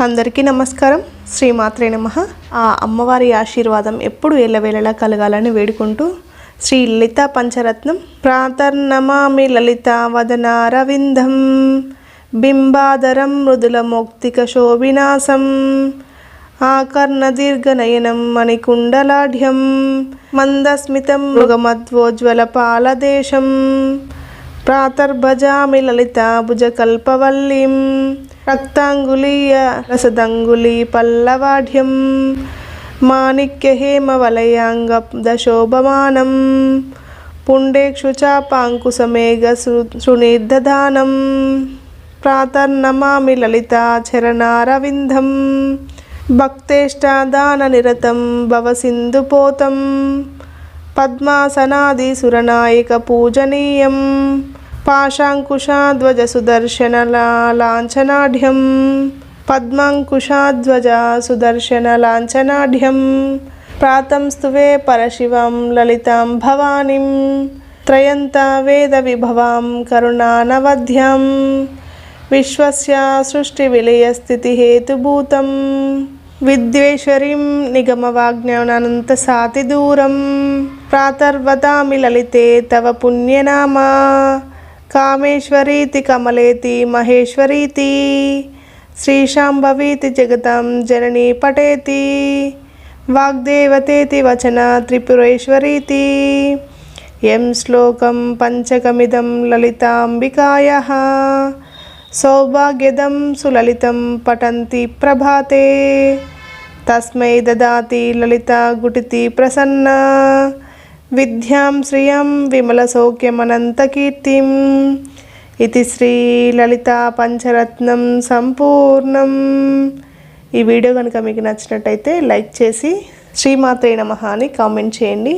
అందరికీ నమస్కారం. శ్రీమాత్రే నమః. ఆ అమ్మవారి ఆశీర్వాదం ఎప్పుడు ఎల్లవేళలా కలగాలని వేడుకుంటూ శ్రీ లలితా పంచరత్నం. ప్రాతర్నమామి లలితా వదనారవిందం బింబాదరం మృదులమౌక్తిక శోభినాసం ఆకర్ణదీర్ఘనయనం మణికుండలాఢ్యం మందస్మితం మృగమధ్వోజ్వల పాలదేశం ప్రాతర్భజామి లలితా భుజకల్పవల్లీం రక్తాంగులీయ రసదంగులీ పల్లవాఢ్యం మాణిక్యహేమవలయాంగదశోభమానం పుండేక్షుచాపాంకుశమేఘ సునిర్దధానం ప్రాతర్నమామి లలితా చరణారవిందం భక్తేష్టాదాననిరతం భవసింధుపోతం పద్మాసనాదిసురనాయక పూజనీయం పాశాంకుశాధ్వజ సుదర్శన లాంఛనాఢ్యం పద్మాంకుశాధ్వజ సుదర్శన లాంఛనాఢ్యం ప్రాతం స్తువే పరశివం లలితాం భవానీం త్రయంత వేద విభవాం కరుణానవధ్యం విశ్వస్య సృష్టి విలయ స్థితి హేతుభూతం విద్వేశ్వరీం నిగమవాజ్ఞానంత సాతి దూరం ప్రాతర్వదామి లలితే తవ పుణ్యనామా కామేశ్వరీతి కమలేతి మహేశ్వరీతి శ్రీశాంభవీతి జగతాం జననీ పటేతి వాగ్దేవతేతి వచన త్రిపురేశ్వరీతి యం శ్లోకం పంచకమిదం లలితాంబికాయాః సౌభాగ్యదం సులలితం పఠంతి ప్రభాతే తస్మై దదాతి లలితా గుటితి ప్రసన్న విద్యాం శ్రియం విమలసౌఖ్యమనంతకీర్తిం ఇది శ్రీ లలితా పంచరత్నం సంపూర్ణం. ఈ వీడియో కనుక మీకు నచ్చినట్టయితే లైక్ చేసి శ్రీమాత్రే నమః అని కామెంట్ చేయండి.